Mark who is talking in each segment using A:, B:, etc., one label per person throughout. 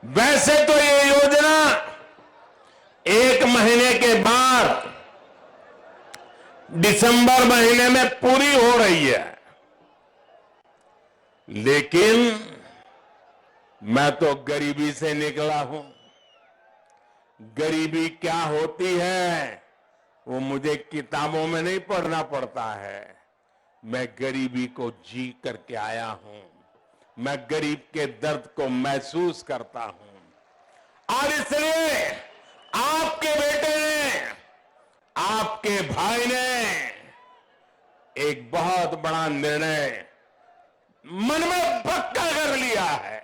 A: वैसे तो ये योजना 1 महीने के बाद दिसंबर महीने में पूरी हो रही है, लेकिन मैं तो गरीबी से निकला हूं। गरीबी क्या होती है वो मुझे किताबों में नहीं पढ़ना पड़ता है। मैं गरीबी को जी करके आया हूं। मैं गरीब के दर्द को महसूस करता हूं और इसलिए आपके बेटे ने, आपके भाई ने एक बहुत बड़ा निर्णय मन में पक्का कर लिया है।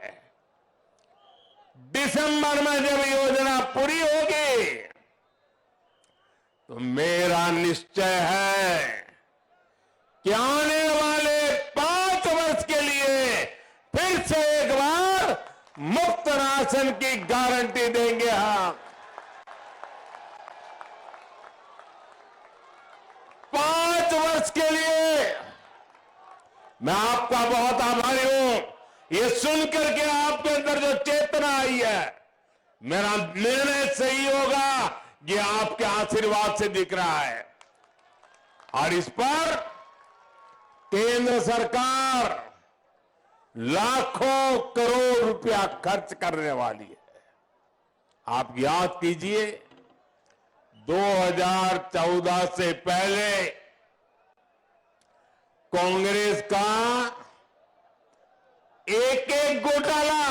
A: दिसंबर में जब योजना पूरी होगी तो मेरा निश्चय है कि आने वाले 5 वर्ष के लिए फिर से एक बार मुफ्त राशन की गारंटी देंगे हम। 5 वर्ष के लिए मैं आपका बहुत आभारी हूं। ये सुनकर के आपके अंदर जो चेतना आई है, मेरा निर्णय सही होगा, ये आपके आशीर्वाद से दिख रहा है। और इस पर केंद्र सरकार लाखों करोड़ रुपया खर्च करने वाली है। आप याद कीजिए, 2014 से पहले कांग्रेस का एक एक घोटाला,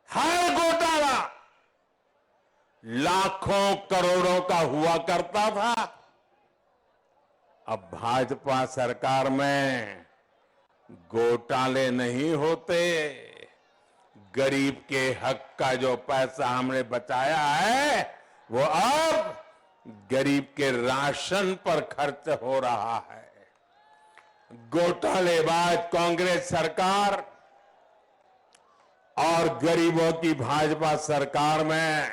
A: हर घोटाला लाखों करोड़ों का हुआ करता था। अब भाजपा सरकार में घोटाले नहीं होते। गरीब के हक का जो पैसा हमने बचाया है वो अब गरीब के राशन पर खर्च हो रहा है। घोटालेबाज कांग्रेस सरकार और गरीबों की भाजपा सरकार में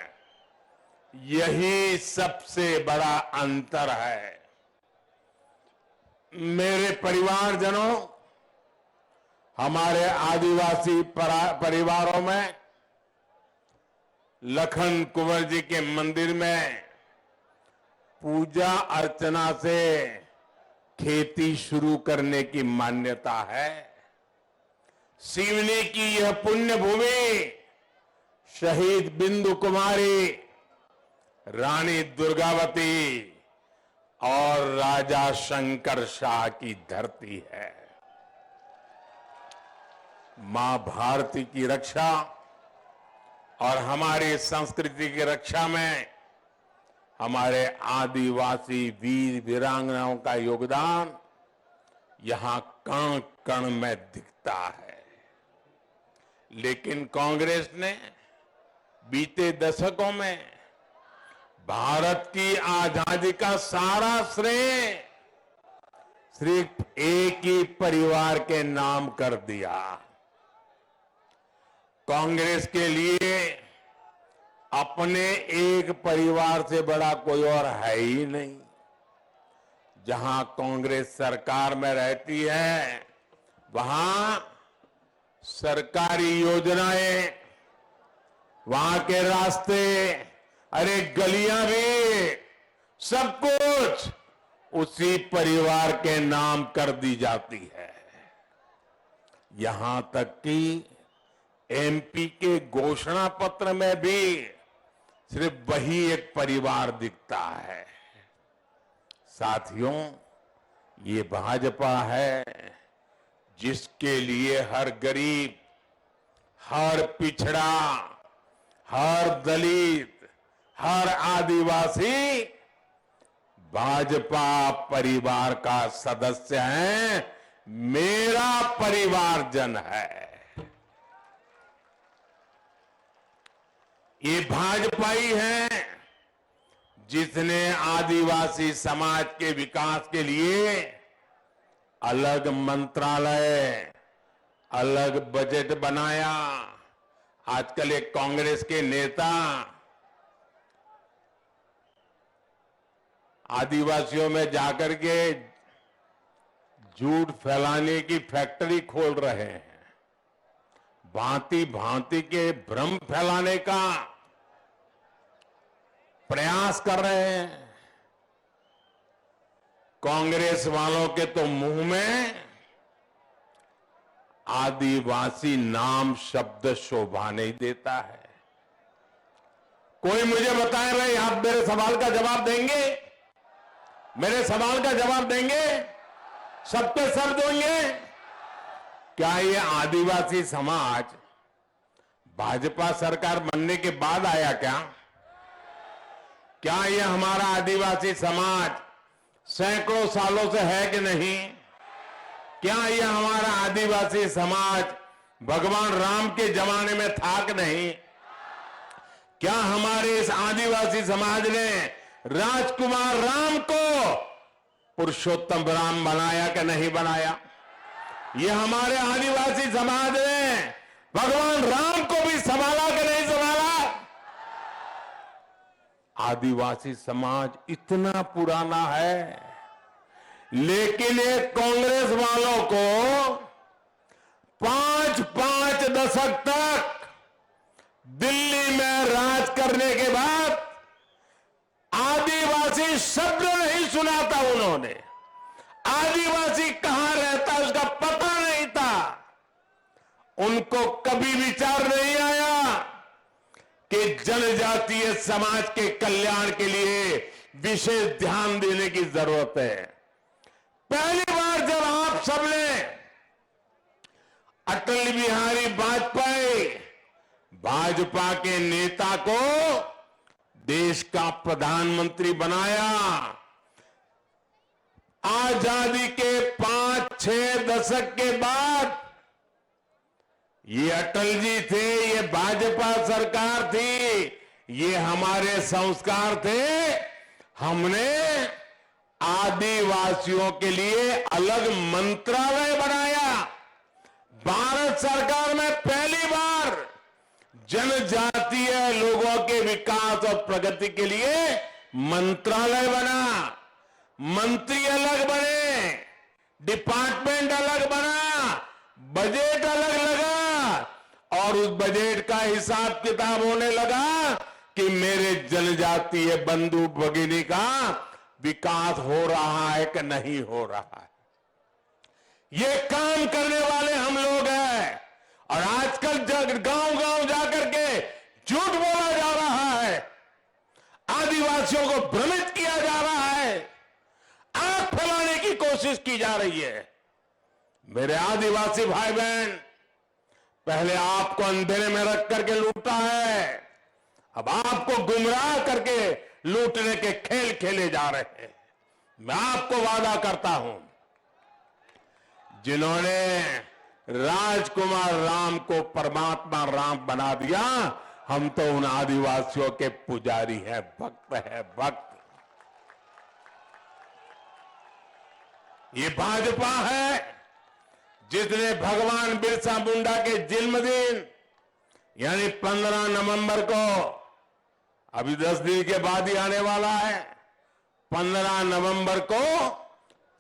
A: यही सबसे बड़ा अंतर है। मेरे परिवारजनों, हमारे आदिवासी परिवारों में लखन कुंवर जी के मंदिर में पूजा अर्चना से खेती शुरू करने की मान्यता है। सिवनी की यह पुण्य भूमि शहीद बिंदु कुमारी, रानी दुर्गावती और राजा शंकर शाह की धरती है। मां भारती की रक्षा और हमारी संस्कृति की रक्षा में हमारे आदिवासी वीर वीरांगनाओं का योगदान यहां कण कण में दिखता है। लेकिन कांग्रेस ने बीते दशकों में भारत की आजादी का सारा श्रेय सिर्फ एक ही परिवार के नाम कर दिया। कांग्रेस के लिए अपने एक परिवार से बड़ा कोई और है ही नहीं। जहां कांग्रेस सरकार में रहती है वहां सरकारी योजनाएं, वहां के रास्ते, अरे गलियां भी, सब कुछ उसी परिवार के नाम कर दी जाती है। यहां तक कि एमपी के घोषणा पत्र में भी सिर्फ वही एक परिवार दिखता है। साथियों, ये भाजपा है जिसके लिए हर गरीब, हर पिछड़ा, हर दलित, हर आदिवासी भाजपा परिवार का सदस्य है, मेरा परिवारजन है। ये भाजपा ही है जिसने आदिवासी समाज के विकास के लिए अलग मंत्रालय, अलग बजट बनाया। आजकल एक कांग्रेस के नेता आदिवासियों में जाकर के झूठ फैलाने की फैक्ट्री खोल रहे हैं। भांति भांति के भ्रम फैलाने का प्रयास कर रहे हैं। कांग्रेस वालों के तो मुंह में आदिवासी नाम शब्द शोभा नहीं देता है। कोई मुझे बताए भाई, आप मेरे सवाल का जवाब देंगे? मेरे सवाल का जवाब देंगे? सब पे सब देंगे? क्या ये आदिवासी समाज भाजपा सरकार बनने के बाद आया क्या? क्या ये हमारा आदिवासी समाज सैकड़ों सालों से है कि नहीं? क्या ये हमारा आदिवासी समाज भगवान राम के जमाने में था कि नहीं? क्या हमारे इस आदिवासी समाज ने राजकुमार राम को पुरुषोत्तम राम बनाया कि नहीं बनाया? ये हमारे आदिवासी समाज ने भगवान राम को भी संभाला कि नहीं संभाला? आदिवासी समाज इतना पुराना है, लेकिन ये कांग्रेस वालों को 5-5 दशक तक दिल्ली में राज करने के बाद आदिवासी शब्द नहीं सुना था उन्होंने। आदिवासी कहां रहता है उसका पता नहीं था। उनको कभी विचार नहीं आया कि जनजातीय समाज के कल्याण के लिए विशेष ध्यान देने की जरूरत है। पहली बार जब आप सबने अटल बिहारी वाजपेयी भाजपा के नेता को देश का प्रधानमंत्री बनाया, आजादी के 5-6 दशक के बाद ये अटल जी थे, ये भाजपा सरकार थी, ये हमारे संस्कार थे। हमने आदिवासियों के लिए अलग मंत्रालय बनाया। भारत सरकार में पहली बार जनजातीय लोगों के विकास और प्रगति के लिए मंत्रालय बना। मंत्री अलग बने, डिपार्टमेंट अलग बना, बजट अलग लगा और उस बजट का हिसाब किताब होने लगा कि मेरे जनजातीय बंधु भगिनी का विकास हो रहा है कि नहीं हो रहा है। ये काम करने वाले हम लोग हैं। और आजकल गांव-गांव जाकर के झूठ बोला जा रहा है, आदिवासियों को भ्रमित किया जा रहा है, आग फैलाने की कोशिश की जा रही है। मेरे आदिवासी भाई बहन, पहले आपको अंधेरे में रख करके लूटा है, अब आपको गुमराह करके लूटने के खेल खेले जा रहे हैं। मैं आपको वादा करता हूं, जिन्होंने राजकुमार राम को परमात्मा राम बना दिया, हम तो उन आदिवासियों के पुजारी हैं, भक्त हैं, भक्त। ये भाजपा है जिसने भगवान बिरसा मुंडा के जन्मदिन यानी 15 नवंबर को, अभी 10 दिन के बाद ही आने वाला है, 15 नवंबर को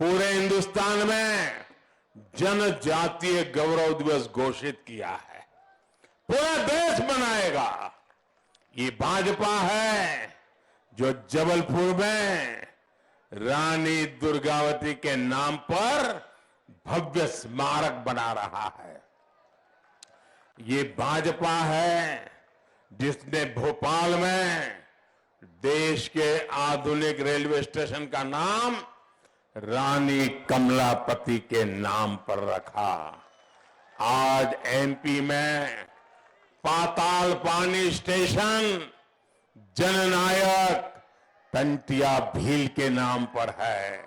A: पूरे हिंदुस्तान में जनजातीय गौरव दिवस घोषित किया है। पूरा देश मनाएगा। ये भाजपा है जो जबलपुर में रानी दुर्गावती के नाम पर भव्य स्मारक बना रहा है। ये भाजपा है जिसने भोपाल में देश के आधुनिक रेलवे स्टेशन का नाम रानी कमलापति के नाम पर रखा। आज एमपी में पाताल पानी स्टेशन जननायक टंटिया भील के नाम पर है।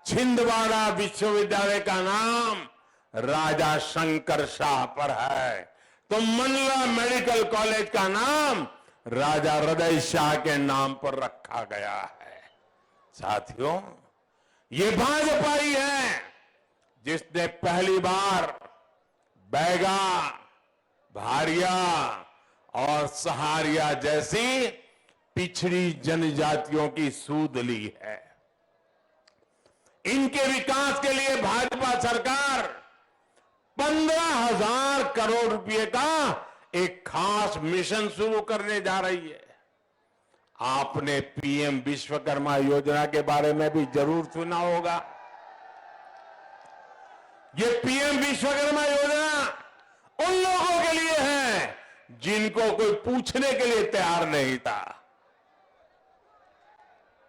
A: छिंदवाड़ा विश्वविद्यालय का नाम राजा शंकर शाह पर है, तो मंडला मेडिकल कॉलेज का नाम राजा हृदय शाह के नाम पर रखा गया है। साथियों, ये भाजपा ही है जिसने पहली बार बैगा, भारिया और सहारिया जैसी पिछड़ी जनजातियों की सूद ली है। इनके विकास के लिए भाजपा सरकार 15,000 करोड़ रुपए का एक खास मिशन शुरू करने जा रही है। आपने पीएम विश्वकर्मा योजना के बारे में भी जरूर सुना होगा। ये पीएम विश्वकर्मा योजना उन लोगों के लिए है जिनको कोई पूछने के लिए तैयार नहीं था।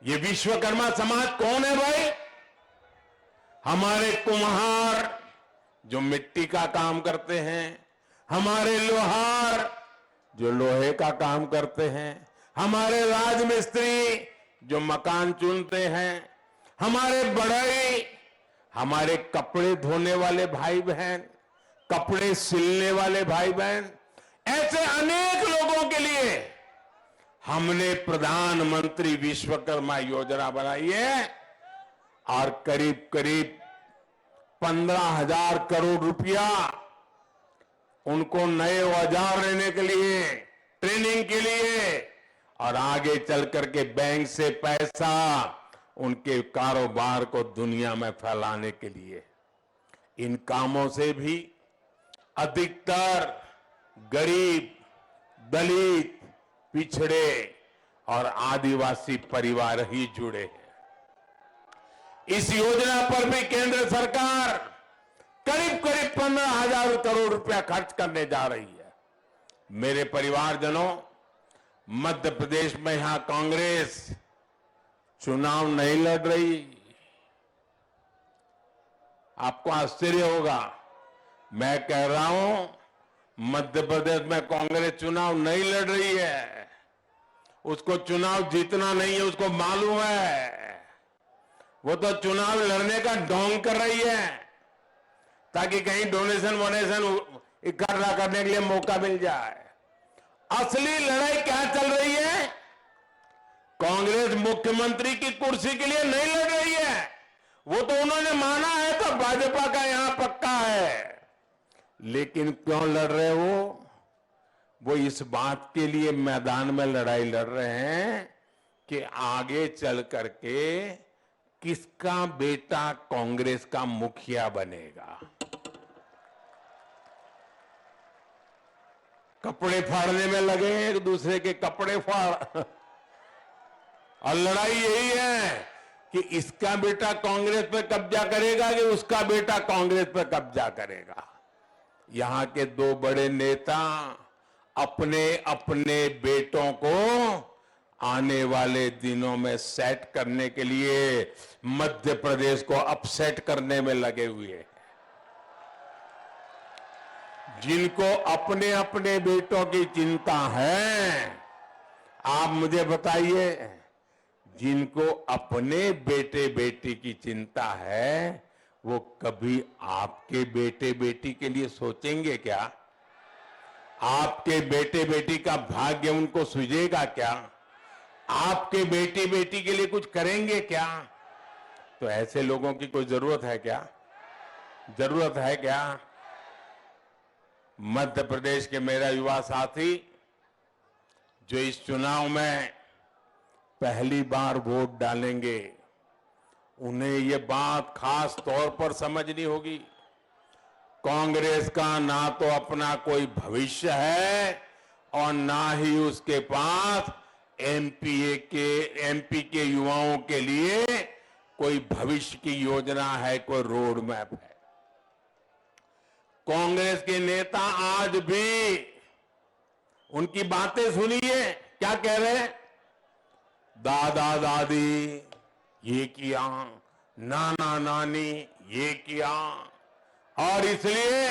A: ये विश्वकर्मा समाज कौन है भाई? हमारे कुम्हार जो मिट्टी का काम करते हैं, हमारे लोहार जो लोहे का काम करते हैं, हमारे राजमिस्त्री जो मकान चुनते हैं, हमारे बढ़ई, हमारे कपड़े धोने वाले भाई बहन, कपड़े सिलने वाले भाई बहन, ऐसे अनेक लोगों के लिए हमने प्रधानमंत्री विश्वकर्मा योजना बनाई है और करीब करीब 15,000 करोड़ रुपया उनको नए औजार लेने के लिए, ट्रेनिंग के लिए और आगे चल करके बैंक से पैसा उनके कारोबार को दुनिया में फैलाने के लिए। इन कामों से भी अधिकतर गरीब, दलित, पिछड़े और आदिवासी परिवार ही जुड़े हैं। इस योजना पर भी केंद्र सरकार करीब करीब 15,000 करोड़ रुपया खर्च करने जा रही है। मेरे परिवारजनों, मध्य प्रदेश में यहां कांग्रेस चुनाव नहीं लड़ रही। आपको आश्चर्य होगा, मैं कह रहा हूं मध्य प्रदेश में कांग्रेस चुनाव नहीं लड़ रही है। उसको चुनाव जीतना नहीं है, उसको मालूम है। वो तो चुनाव लड़ने का ढोंग कर रही है ताकि कहीं डोनेशन वोनेशन इकट्ठा करने के लिए मौका मिल जाए। असली लड़ाई क्या चल रही है? कांग्रेस मुख्यमंत्री की कुर्सी के लिए नहीं लड़ रही है। वो तो उन्होंने माना है तो भाजपा का यहां पक्का है। लेकिन क्यों लड़ रहे हो? वो इस बात के लिए मैदान में लड़ाई लड़ रहे हैं कि आगे चल करके किसका बेटा कांग्रेस का मुखिया बनेगा। कपड़े फाड़ने में लगे, एक दूसरे के कपड़े फाड़ और लड़ाई यही है कि इसका बेटा कांग्रेस पे कब्जा करेगा कि उसका बेटा कांग्रेस पे कब्जा करेगा। यहां के दो बड़े नेता अपने अपने बेटों को आने वाले दिनों में सेट करने के लिए मध्य प्रदेश को अपसेट करने में लगे हुए हैं। जिनको अपने अपने बेटों की चिंता है, आप मुझे बताइए, जिनको अपने बेटे बेटी की चिंता है वो कभी आपके बेटे बेटी के लिए सोचेंगे क्या? आपके बेटे बेटी का भाग्य उनको सूझेगा क्या? आपके बेटी बेटी के लिए कुछ करेंगे क्या? तो ऐसे लोगों की कोई जरूरत है क्या? जरूरत है क्या? मध्य प्रदेश के मेरा युवा साथी जो इस चुनाव में पहली बार वोट डालेंगे, उन्हें ये बात खास तौर पर समझनी होगी। कांग्रेस का ना तो अपना कोई भविष्य है और ना ही उसके पास एमपी के युवाओं के लिए कोई भविष्य की योजना है, कोई रोड मैप है। कांग्रेस के नेता आज भी उनकी बातें सुनिए, क्या कह रहे हैं? दादा दादी ये किया, नाना नानी ये किया और इसलिए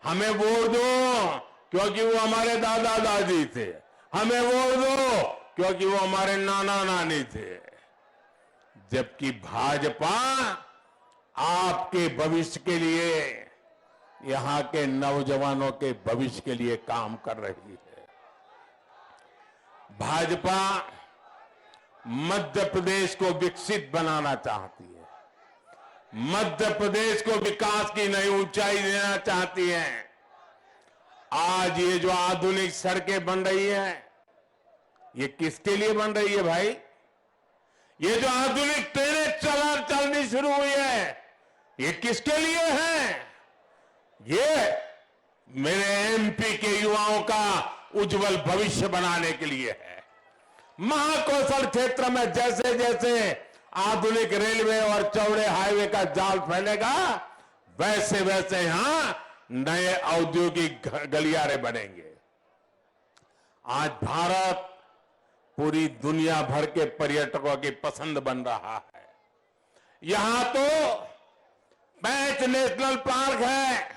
A: हमें वोट दो क्योंकि वो हमारे दादा दादी थे, हमें वोट दो क्योंकि वो हमारे नाना नानी थे। जबकि भाजपा आपके भविष्य के लिए, यहां के नौजवानों के भविष्य के लिए काम कर रही है। भाजपा मध्य प्रदेश को विकसित बनाना चाहती है, मध्य प्रदेश को विकास की नई ऊंचाई देना चाहती है। आज ये जो आधुनिक सड़कें बन रही हैं, ये किसके लिए बन रही है भाई? ये जो आधुनिक ट्रेनें चलनी शुरू हुई है, ये किसके लिए है? ये मेरे एमपी के युवाओं का उज्जवल भविष्य बनाने के लिए है। महाकौशल क्षेत्र में जैसे जैसे आधुनिक रेलवे और चौड़े हाईवे का जाल फैलेगा, वैसे वैसे यहां नए औद्योगिक गलियारे बनेंगे। आज भारत पूरी दुनिया भर के पर्यटकों की पसंद बन रहा है। यहां तो 5 नेशनल पार्क है,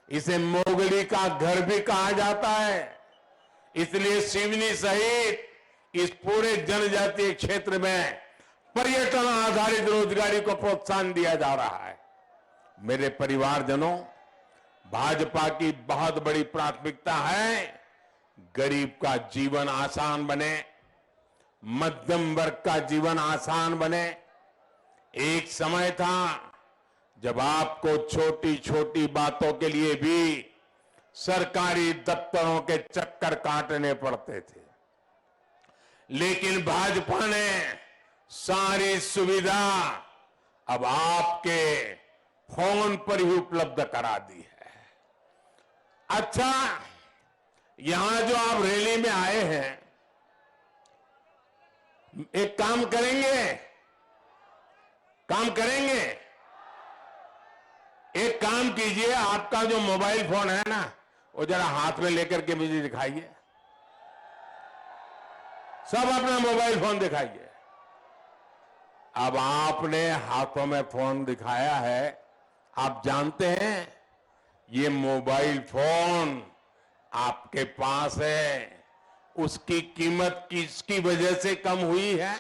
A: इसे मोगली का घर भी कहा जाता है। इसलिए सिवनी सहित इस पूरे जनजातीय क्षेत्र में पर्यटन आधारित रोजगारी को प्रोत्साहन दिया जा रहा है। मेरे परिवारजनों, भाजपा की बहुत बड़ी प्राथमिकता है गरीब का जीवन आसान बने, मध्यम वर्ग का जीवन आसान बने। एक समय था जब आपको छोटी छोटी बातों के लिए भी सरकारी दफ्तरों के चक्कर काटने पड़ते थे, लेकिन भाजपा ने सारी सुविधा अब आपके फोन पर ही उपलब्ध करा दी है। अच्छा, यहां जो आप रैली में आए हैं, एक काम करेंगे, एक काम कीजिए, आपका जो मोबाइल फोन है ना, वो जरा हाथ में लेकर के मुझे दिखाइए। सब अपना मोबाइल फोन दिखाइए। अब आपने हाथों में फोन दिखाया है, आप जानते हैं ये मोबाइल फोन आपके पास है, उसकी कीमत किसकी वजह से कम हुई है?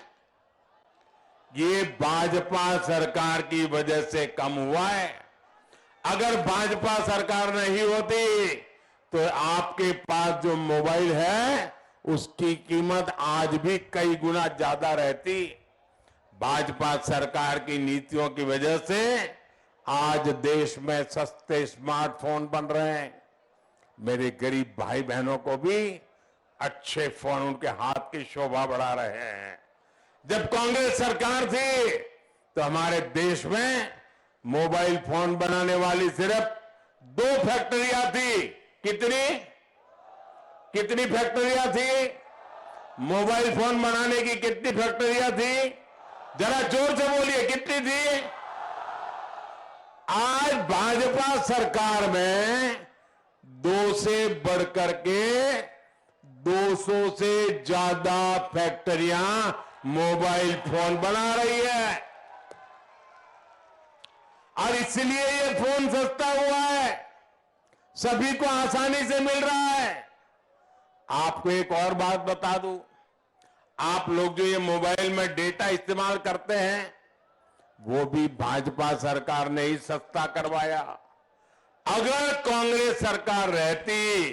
A: ये भाजपा सरकार की वजह से कम हुआ है। अगर भाजपा सरकार नहीं होती तो आपके पास जो मोबाइल है उसकी कीमत आज भी कई गुना ज्यादा रहती। भाजपा सरकार की नीतियों की वजह से आज देश में सस्ते स्मार्टफोन बन रहे हैं। मेरे गरीब भाई बहनों को भी अच्छे फोन उनके हाथ की शोभा बढ़ा रहे हैं। जब कांग्रेस सरकार थी तो हमारे देश में मोबाइल फोन बनाने वाली सिर्फ 2 फैक्ट्रियां थी। कितनी फैक्ट्रियां थी? मोबाइल फोन बनाने की कितनी फैक्ट्रियां थी? जरा जोर से बोलिए, कितनी थी? आज भाजपा सरकार में 2 से बढ़कर के 200 से ज्यादा फैक्ट्रियां मोबाइल फोन बना रही है, और इसलिए ये फोन सस्ता हुआ है, सभी को आसानी से मिल रहा है। आपको एक और बात बता दूं, आप लोग जो ये मोबाइल में डेटा इस्तेमाल करते हैं वो भी भाजपा सरकार ने ही सस्ता करवाया। अगर कांग्रेस सरकार रहती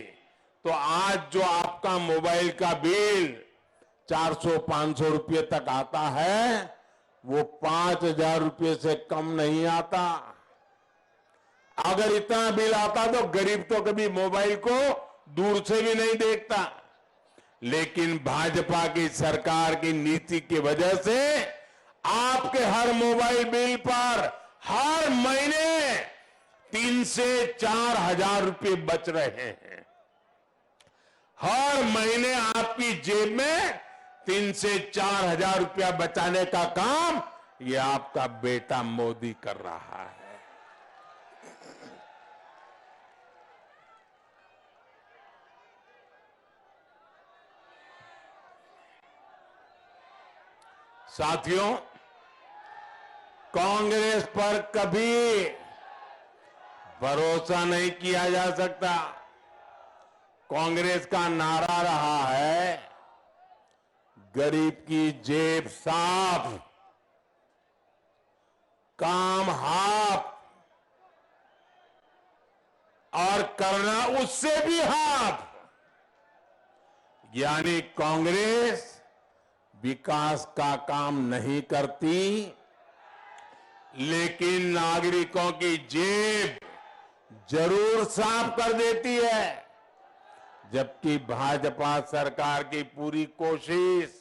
A: तो आज जो आपका मोबाइल का बिल 400-500 रुपये तक आता है वो 5,000 रुपये से कम नहीं आता। अगर इतना बिल आता तो गरीब तो कभी मोबाइल को दूर से भी नहीं देखता, लेकिन भाजपा की सरकार की नीति की वजह से आपके हर मोबाइल बिल पर हर महीने 3 से 4 हजार रुपये बच रहे हैं। हर महीने आपकी जेब में 3 से 4 हजार रुपया बचाने का काम ये आपका बेटा मोदी कर रहा है। साथियों, कांग्रेस पर कभी भरोसा नहीं किया जा सकता। कांग्रेस का नारा रहा है, गरीब की जेब साफ, काम हाफ और करना उससे भी हाफ। यानी कांग्रेस विकास का काम नहीं करती, लेकिन नागरिकों की जेब जरूर साफ कर देती है। जबकि भाजपा सरकार की पूरी कोशिश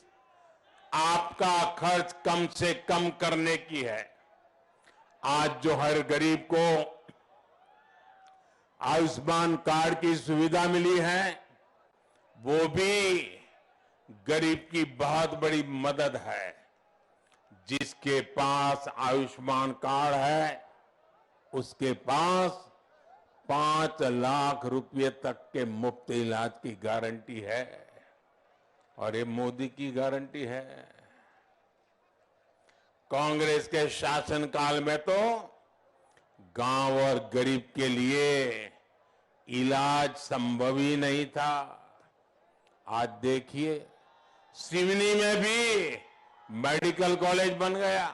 A: आपका खर्च कम से कम करने की है। आज जो हर गरीब को आयुष्मान कार्ड की सुविधा मिली है, वो भी गरीब की बहुत बड़ी मदद है। जिसके पास आयुष्मान कार्ड है, उसके पास 5 लाख रुपए तक के मुफ्त इलाज की गारंटी है, और ये मोदी की गारंटी है। कांग्रेस के शासनकाल में तो गांव और गरीब के लिए इलाज संभव ही नहीं था। आज देखिए, सिवनी में भी मेडिकल कॉलेज बन गया।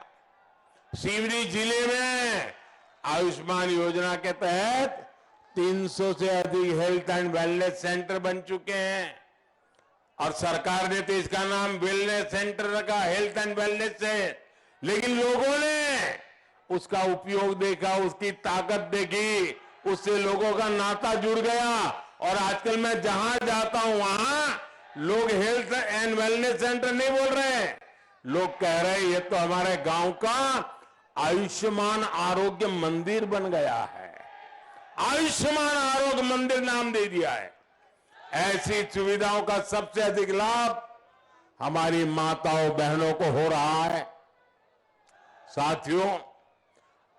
A: सिवनी जिले में आयुष्मान योजना के तहत 300 से अधिक हेल्थ एंड वेलनेस सेंटर बन चुके हैं, और सरकार ने तो इसका नाम वेलनेस सेंटर रखा, हेल्थ एंड वेलनेस से। लेकिन लोगों ने उसका उपयोग देखा, उसकी ताकत देखी, उससे लोगों का नाता जुड़ गया, और आजकल मैं जहां जाता हूं वहां लोग हेल्थ एंड वेलनेस सेंटर नहीं बोल रहे हैं, लोग कह रहे हैं ये तो हमारे गांव का आयुष्मान आरोग्य मंदिर बन गया है। आयुष्मान आरोग्य मंदिर नाम दे दिया है। ऐसी सुविधाओं का सबसे अधिक लाभ हमारी माताओं बहनों को हो रहा है। साथियों,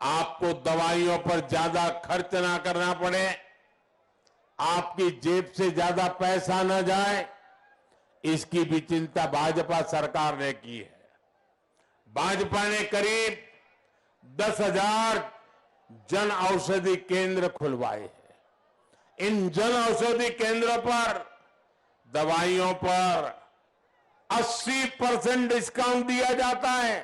A: आपको दवाइयों पर ज्यादा खर्च ना करना पड़े, आपकी जेब से ज्यादा पैसा न जाए, इसकी भी चिंता भाजपा सरकार ने की है। भाजपा ने करीब 10,000 जन औषधि केंद्र खुलवाए हैं। इन जन औषधि केंद्रों पर दवाइयों पर 80% डिस्काउंट दिया जाता है।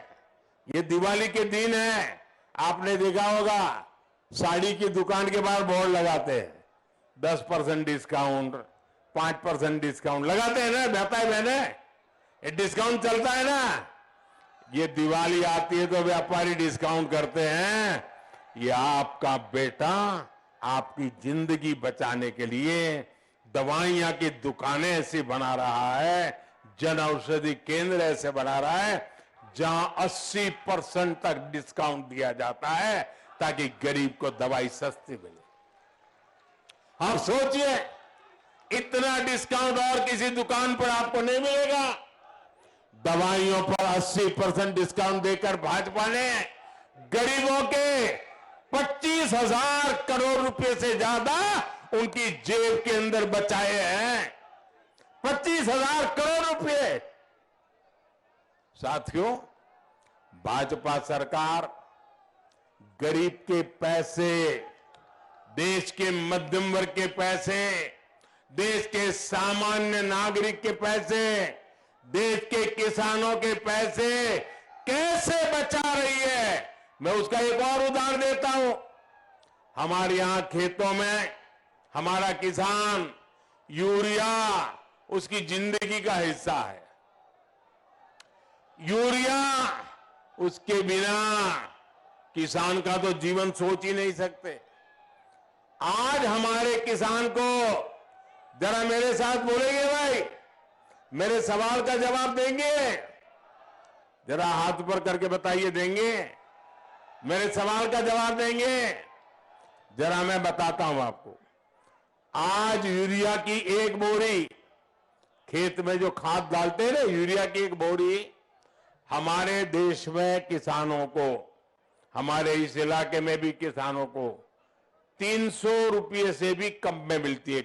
A: ये दिवाली के दिन है, आपने देखा होगा साड़ी की दुकान के बाहर बोर्ड लगाते हैं 10% डिस्काउंट, 5% डिस्काउंट लगाते हैं ना, भाई बहने, ये डिस्काउंट चलता है ना। ये दिवाली आती है तो व्यापारी डिस्काउंट करते हैं। ये आपका बेटा आपकी जिंदगी बचाने के लिए दवाइयां की दुकानें ऐसी बना रहा है, जन औषधि केंद्र ऐसे बना रहा है जहां 80% तक डिस्काउंट दिया जाता है, ताकि गरीब को दवाई सस्ती मिले। आप सोचिए, इतना डिस्काउंट और किसी दुकान पर आपको नहीं मिलेगा। दवाइयों पर 80% डिस्काउंट देकर भाजपा ने गरीबों के 25,000 करोड़ रुपए से ज्यादा उनकी जेब के अंदर बचाए हैं। 25,000 करोड़ रुपए। साथियों, भाजपा सरकार गरीब के पैसे, देश के मध्यम वर्ग के पैसे, देश के सामान्य नागरिक के पैसे, देश के किसानों के पैसे कैसे बचा रही है, मैं उसका एक और उदाहरण देता हूं। हमारे यहां खेतों में हमारा किसान यूरिया उसकी जिंदगी का हिस्सा है। यूरिया उसके बिना किसान का तो जीवन सोच ही नहीं सकते। आज हमारे किसान को जरा मेरे साथ बोलेंगे भाई, मेरे सवाल का जवाब देंगे? जरा हाथ ऊपर करके बताइए, देंगे? मेरे सवाल का जवाब देंगे? जरा मैं बताता हूं आपको। आज यूरिया की एक बोरी, खेत में जो खाद डालते हैं ना, यूरिया की एक बोरी हमारे देश में किसानों को, हमारे इस इलाके में भी किसानों को 300 रुपये से भी कम में मिलती है।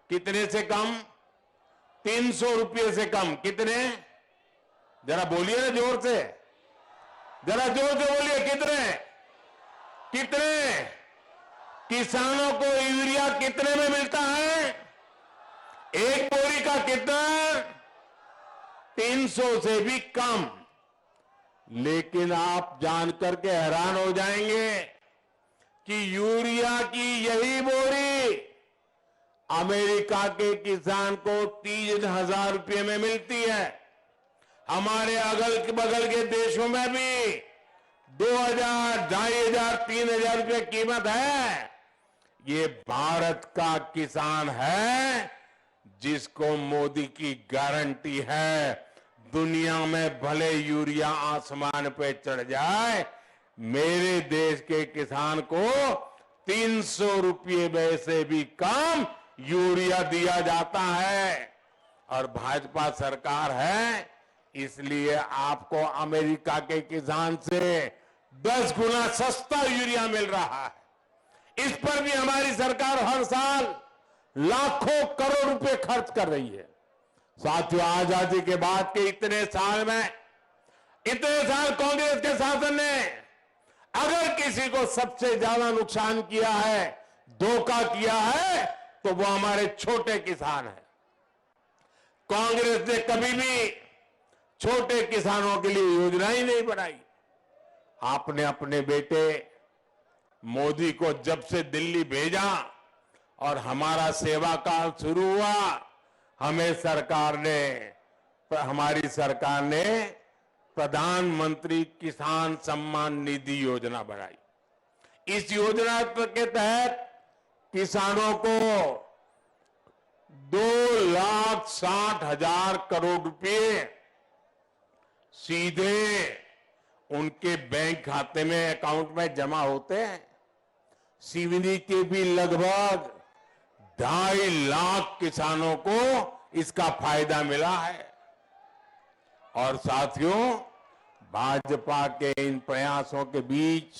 A: कितने से कम? 300 रुपये से कम। कितने? जरा बोलिए ना जोर से, जरा जोर से बोलिए, कितने किसानों को यूरिया कितने में मिलता है? एक बोरी का कितना? 300 से भी कम। लेकिन आप जानकर के हैरान हो जाएंगे कि यूरिया की यही बोरी अमेरिका के किसान को 3,000 रुपये में मिलती है। हमारे अगल बगल के देशों में भी 2,000, 2,500, 3,000 रुपये कीमत है। ये भारत का किसान है जिसको मोदी की गारंटी है, दुनिया में भले यूरिया आसमान पे चढ़ जाए, मेरे देश के किसान को 300 रुपये में से भी कम यूरिया दिया जाता है। और भाजपा सरकार है, इसलिए आपको अमेरिका के किसान से 10 गुना सस्ता यूरिया मिल रहा है। इस पर भी हमारी सरकार हर साल लाखों करोड़ रुपए खर्च कर रही है। साथियों, आजादी के बाद के इतने साल कांग्रेस के शासन ने अगर किसी को सबसे ज्यादा नुकसान किया है, धोखा किया है, तो वो हमारे छोटे किसान हैं। कांग्रेस ने कभी भी छोटे किसानों के लिए योजना ही नहीं बनाई। आपने अपने बेटे मोदी को जब से दिल्ली भेजा और हमारा सेवा काल शुरू हुआ, हमारी सरकार ने प्रधानमंत्री किसान सम्मान निधि योजना बनाई। इस योजना के तहत किसानों को 2,60,000 करोड़ रुपए सीधे उनके बैंक खाते में, अकाउंट में जमा होते हैं। सीवनी के भी लगभग 2.5 लाख किसानों को इसका फायदा मिला है। और साथियों, भाजपा के इन प्रयासों के बीच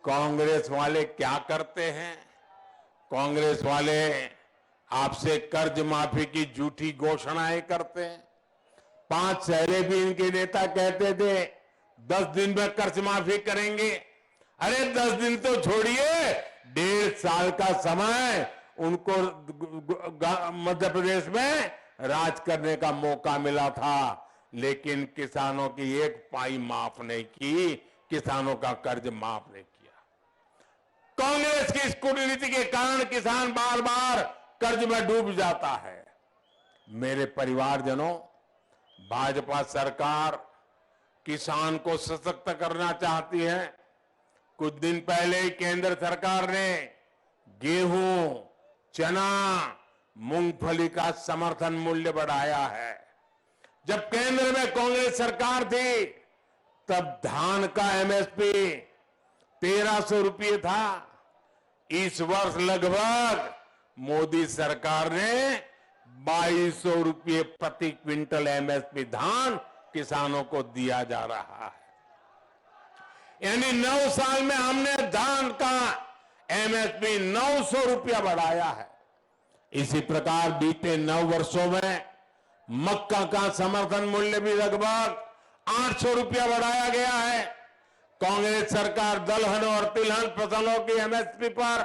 A: कांग्रेस वाले क्या करते हैं? कांग्रेस वाले आपसे कर्ज माफी की झूठी घोषणाएं करते हैं। 5 शहरे भी इनके नेता कहते थे 10 दिन में कर्ज माफी करेंगे। अरे 10 दिन तो छोड़िए, 1.5 साल का समय उनको मध्य प्रदेश में राज करने का मौका मिला था, लेकिन किसानों की एक पाई माफ नहीं की, किसानों का कर्ज माफ नहीं किया। कांग्रेस की इस कूटनीति के कारण किसान बार बार कर्ज में डूब जाता है। मेरे परिवारजनों, भाजपा सरकार किसान को सशक्त करना चाहती है। कुछ दिन पहले ही केंद्र सरकार ने गेहूं, चना, मूंगफली का समर्थन मूल्य बढ़ाया है। जब केंद्र में कांग्रेस सरकार थी, तब धान का एमएसपी 1,300 रुपये था। इस वर्ष लगभग मोदी सरकार ने 2,200 रुपये प्रति क्विंटल एमएसपी धान किसानों को दिया जा रहा है। यानी 9 साल में हमने धान का एमएसपी 900 रुपया बढ़ाया है। इसी प्रकार बीते 9 वर्षों में मक्का का समर्थन मूल्य भी लगभग 800 रुपया बढ़ाया गया है। कांग्रेस सरकार दलहन और तिलहन फसलों की एमएसपी पर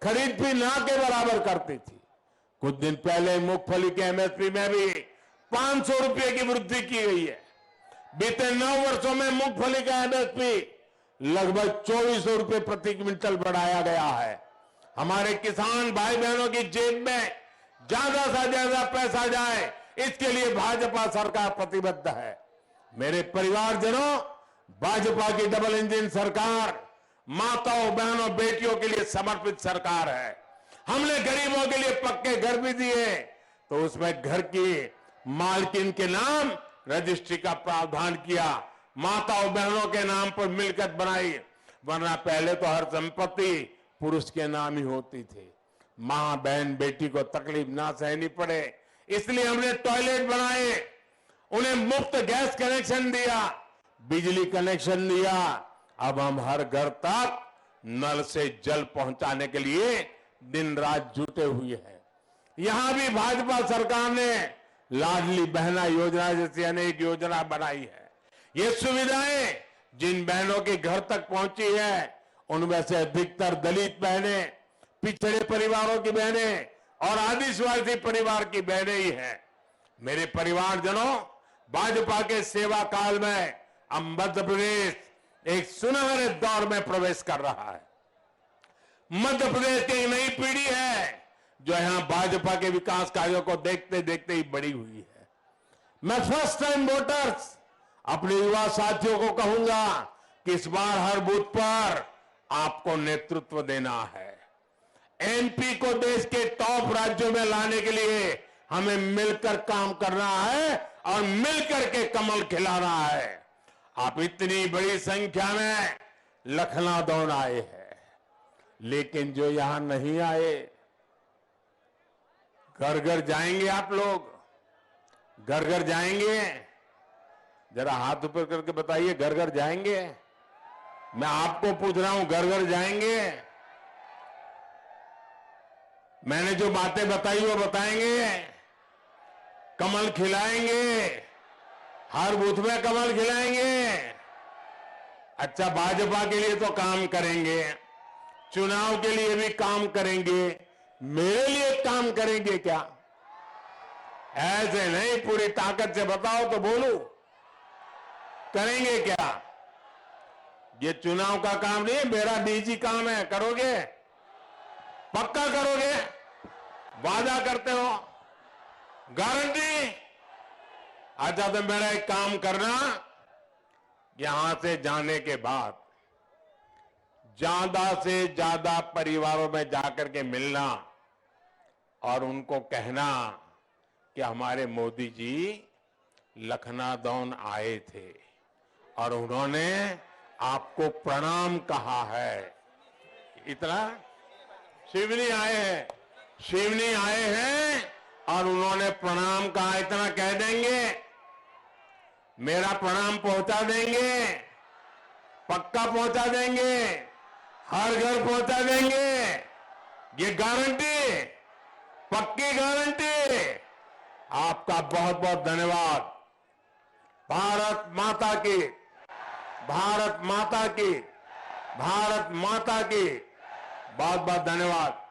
A: खरीद भी ना के बराबर करती थी। कुछ दिन पहले मूंगफली के एमएसपी में भी 500 रुपये की वृद्धि की गई है। बीते 9 वर्षों में मूंगफली का एमएसपी लगभग 2,400 रुपये प्रति क्विंटल बढ़ाया गया है। हमारे किसान भाई बहनों की जेब में ज्यादा से ज्यादा पैसा जाए, इसके लिए भाजपा सरकार प्रतिबद्ध है। मेरे परिवारजनों, भाजपा की डबल इंजन सरकार माताओं, बहनों, बेटियों के लिए समर्पित सरकार है। हमने गरीबों के लिए पक्के घर भी दिए, तो उसमें घर की मालकिन के नाम रजिस्ट्री का प्रावधान किया, माताओं बहनों के नाम पर मिलकत बनाई, वरना पहले तो हर संपत्ति पुरुष के नाम ही होती थी। मां, बहन, बेटी को तकलीफ ना सहनी पड़े, इसलिए हमने टॉयलेट बनाए, उन्हें मुफ्त गैस कनेक्शन दिया, बिजली कनेक्शन दिया। अब हम हर घर तक नल से जल पहुंचाने के लिए दिन रात जुटे हुए हैं। यहां भी भाजपा सरकार ने लाडली बहना योजना जैसी अनेक योजना बनाई है। ये सुविधाएं जिन बहनों के घर तक पहुंची है, उनमें से अधिकतर दलित बहनें, पिछड़े परिवारों की बहनें और आदिवासी परिवार की बहनें ही हैं। मेरे परिवारजनों, भाजपा के सेवा काल में अब मध्य प्रदेश एक सुनहरे दौर में प्रवेश कर रहा है। मध्य प्रदेश की एक नई पीढ़ी है जो यहां भाजपा के विकास कार्यों को देखते देखते ही बड़ी हुई है। मैं फर्स्ट टाइम वोटर्स अपने युवा साथियों को कहूंगा कि इस बार हर बूथ पर आपको नेतृत्व देना है। एमपी को देश के टॉप राज्यों में लाने के लिए हमें मिलकर काम करना है और मिलकर के कमल खिलाना है। आप इतनी बड़ी संख्या में लखनऊ आए हैं, लेकिन जो यहां नहीं आए, घर घर जाएंगे आप लोग, घर घर जाएंगे? जरा हाथ ऊपर करके बताइए, घर घर जाएंगे? मैं आपको पूछ रहा हूं, घर घर जाएंगे? मैंने जो बातें बताई वो बताएंगे? कमल खिलाएंगे? हर बूथ में कमल खिलाएंगे? अच्छा, भाजपा के लिए तो काम करेंगे, चुनाव के लिए भी काम करेंगे, मेरे लिए काम करेंगे क्या? ऐसे नहीं, पूरी ताकत से बताओ तो बोलूं, करेंगे क्या? ये चुनाव का काम नहीं है, मेरा निजी काम है। करोगे? पक्का करोगे? वादा करते हो? गारंटी? अच्छा, तो मेरा एक काम करना, यहां से जाने के बाद ज्यादा से ज्यादा परिवारों में जाकर के मिलना और उनको कहना कि हमारे मोदी जी लखनादौन आए थे और उन्होंने आपको प्रणाम कहा है। इतना शिवनी आए हैं, शिवनी आए हैं और उन्होंने प्रणाम कहा, इतना कह देंगे? मेरा प्रणाम पहुंचा देंगे? पक्का पहुंचा देंगे? हर घर पहुंचा देंगे? ये गारंटी, पक्की गारंटी। आपका बहुत बहुत धन्यवाद। भारत माता की, भारत माता की, भारत माता की बहुत बहुत धन्यवाद।